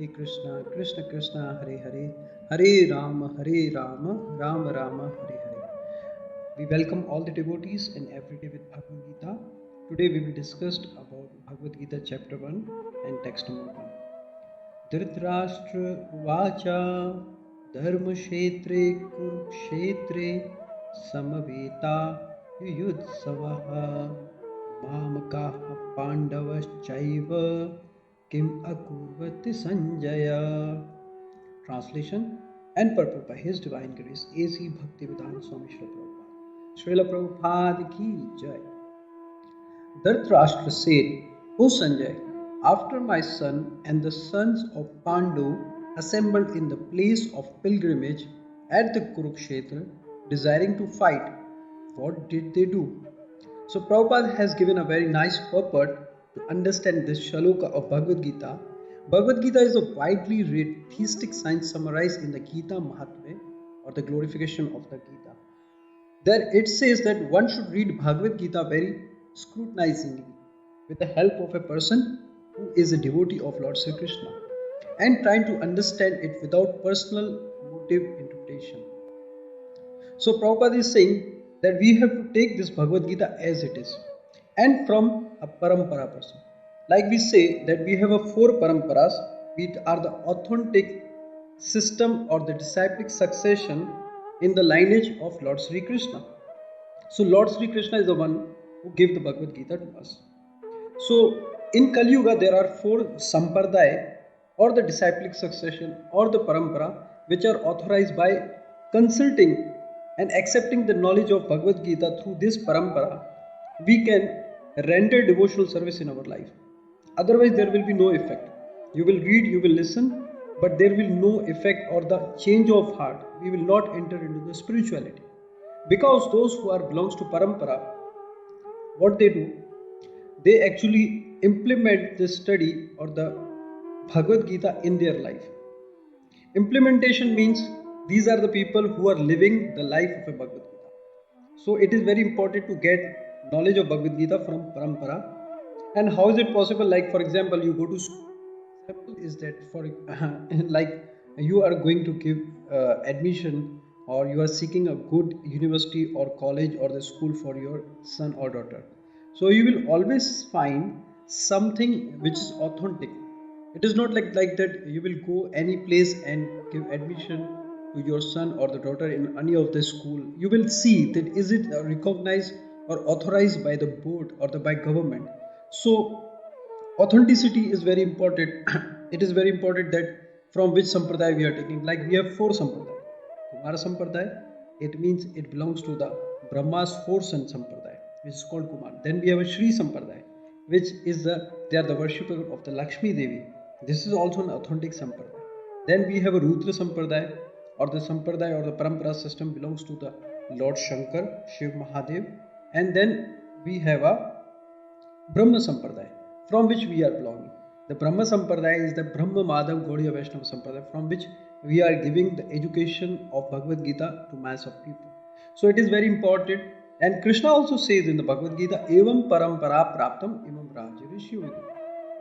Krishna, Krishna Krishna, Hare Hare, Hare Rama, Rama Rama, Hare Hare. We welcome all the devotees in Everyday with Bhagavad Gita. Today we will discuss about Bhagavad Gita chapter 1 and text number 1. Dhritarashtra Uvacha Dharmashetre Kurukshetre Samaveta Yuyudsavaha Mamakaha Pandavaschaiva Kim Akurvati Sanjaya. Translation and purport by His Divine Grace A.C. Bhaktivedanta Swami Srila Prabhupada ki Jai. Dhritarashtra said, O Sanjay, after my son and the sons of Pandu assembled in the place of pilgrimage at the Kurukshetra, desiring to fight, what did they do? So Prabhupada has given a very nice purport to understand this shaloka of Bhagavad Gita. Bhagavad Gita is a widely read theistic science summarized in the Gita Mahatmya or the glorification of the Gita. There it says that one should read Bhagavad Gita very scrutinizingly with the help of a person who is a devotee of Lord Sri Krishna and trying to understand it without personal motive interpretation. So Prabhupada is saying that we have to take this Bhagavad Gita as it is and from a parampara person. Like we say that we have a four paramparas, which are the authentic system or the disciplic succession in the lineage of Lord Sri Krishna. So Lord Sri Krishna is the one who gave the Bhagavad Gita to us. So in Kali Yuga there are four sampradaya or the disciplic succession or the parampara which are authorized by consulting and accepting the knowledge of Bhagavad Gita through this parampara. We can render devotional service in our life. Otherwise there will be no effect. You will read, you will listen, but there will no effect or the change of heart. We will not enter into the spirituality. Because those who are belongs to parampara, what they do, they actually implement the study or the Bhagavad Gita in their life. Implementation means these are the people who are living the life of a Bhagavad Gita. So it is very important to get knowledge of Bhagavad Gita from parampara. And how is it possible? Like for example, you go to school. Is that for like you are going to give admission or you are seeking a good university or college or the school for your son or daughter. So you will always find something which is authentic. It is not like that you will go any place and give admission to your son or the daughter in any of the school. You will see that is it recognized or authorized by the board or the by government. So authenticity is very important. It is very important that from which sampradaya we are taking. Like we have four sampradaya. Kumara sampradaya, it means it belongs to the Brahma's four son sampradaya, which is called Kumar. Then we have a Shri sampradaya, which is they are the worshipper of the Lakshmi Devi. This is also an authentic sampradaya. Then we have a Rudra sampradaya, or the sampradaya or the parampara system belongs to the Lord Shankar, Shiv Mahadev. And then we have a Brahma Sampradaya, from which we are belonging. The Brahma Sampradaya is the Brahma Madhav Gaudiya Vaishnava Sampradaya, from which we are giving the education of Bhagavad Gita to mass of people. So it is very important. And Krishna also says in the Bhagavad Gita, Evam Parampara Praptam Imam Rajya,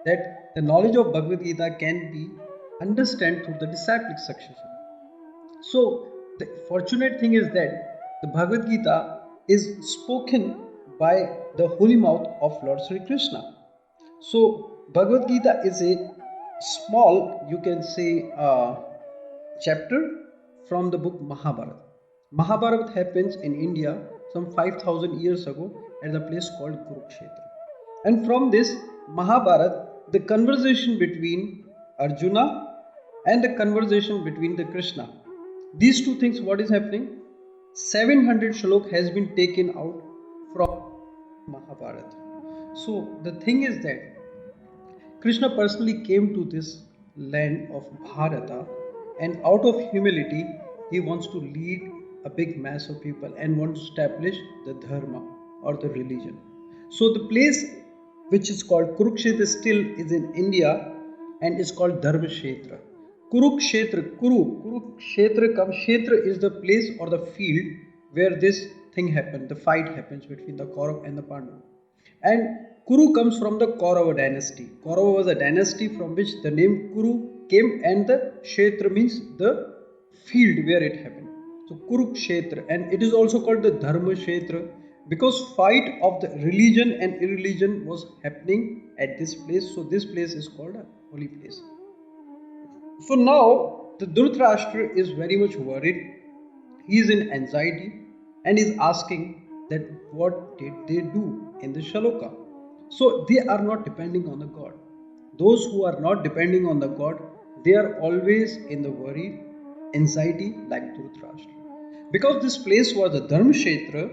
that the knowledge of Bhagavad Gita can be understood through the disciplic succession. So the fortunate thing is that the Bhagavad Gita is spoken by the holy mouth of Lord Sri Krishna. So Bhagavad Gita is a small, you can say, chapter from the book Mahabharata. Mahabharata happens in India some 5000 years ago at the place called Kurukshetra. And from this Mahabharata, the conversation between Arjuna and the conversation between the Krishna, these two things, what is happening? 700 shlok has been taken out from Mahabharata. So the thing is that Krishna personally came to this land of Bharata, and out of humility he wants to lead a big mass of people and wants to establish the dharma or the religion. So the place which is called Kurukshetra still is in India and is called Dharmashetra. Kurukshetra comes, Kshetra is the place or the field where this thing happened, the fight happens between the Kaurav and the Pandav. And Kuru comes from the Kaurava dynasty. Kaurava was a dynasty from which the name Kuru came, and the Kshetra means the field where it happened. So Kurukshetra, and it is also called the Dharma Kshetra because fight of the religion and irreligion was happening at this place. So this place is called a holy place. So now the Dhritarashtra is very much worried. He is in anxiety and is asking that what did they do in the Shaloka? So they are not depending on the God. Those who are not depending on the God, they are always in the worry, anxiety like Dhritarashtra. Because this place was a Dharmashetra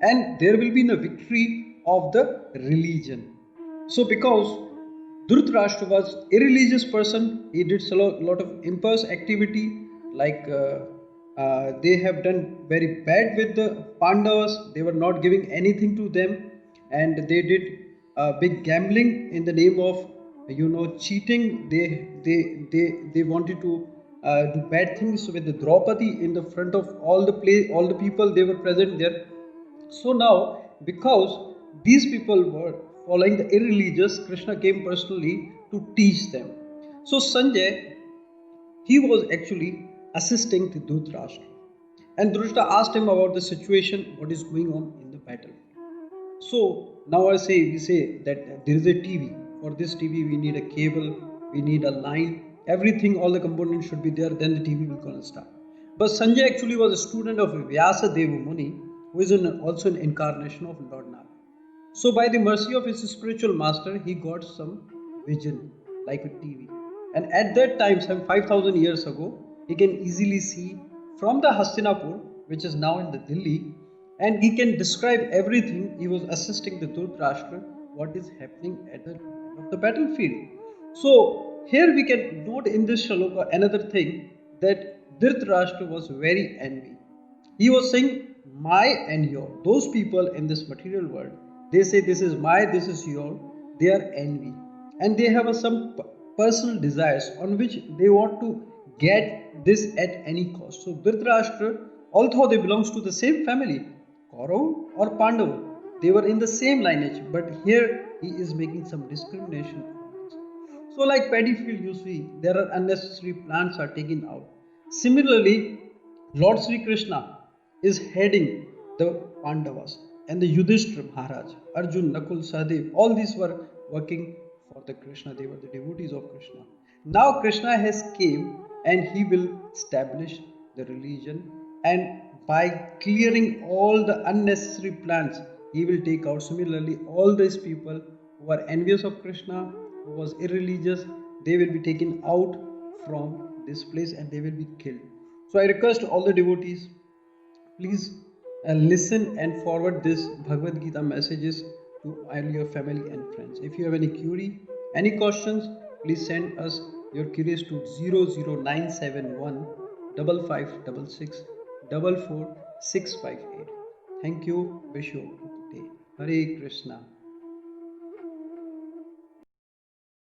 and there will be a victory of the religion. So because Dhritarashtra was irreligious person. He did a lot of impulse activity, like they have done very bad with the Pandavas. They were not giving anything to them, and they did big gambling in the name of cheating. They wanted to do bad things with the Draupadi in the front of all the people they were present there. So now, because these people were following the irreligious, Krishna came personally to teach them. So Sanjay, he was actually assisting to Dhritarashtra. And Dhritarashtra asked him about the situation, what is going on in the battle. So now we say that there is a TV. For this TV, we need a cable, we need a line, everything, all the components should be there, then the TV will gonna start. But Sanjay actually was a student of Vyasa Deva Muni, who is also an incarnation of Lord Narayana. So by the mercy of his spiritual master, he got some vision, like a TV. And at that time, some 5,000 years ago, he can easily see from the Hastinapur, which is now in the Delhi, and he can describe everything. He was assisting the Dhritarashtra, what is happening at the end of the battlefield. So here we can note in this shloka another thing, that Dhritarashtra was very envy. He was saying, my and your. Those people in this material world, they say this is my, this is your. They are envy. And they have some personal desires on which they want to get this at any cost. So Dhritarashtra, although they belongs to the same family, Kaurav or Pandava, they were in the same lineage, but here he is making some discrimination. So like paddy field you see, there are unnecessary plants are taken out. Similarly, Lord Sri Krishna is heading the Pandavas and the Yudhishthira Maharaj, Arjun, Nakul, Sahadev, all these were working for the Krishna. They were the devotees of Krishna. Now Krishna has came and he will establish the religion, and by clearing all the unnecessary plants, he will take out. Similarly, all these people who are envious of Krishna, who was irreligious, they will be taken out from this place and they will be killed. So I request all the devotees, please listen and forward this Bhagavad Gita messages to all your family and friends. If you have any query, any questions, please send us your queries to 00971 5566 44658. Thank you. Wish you a good day. Hare Krishna.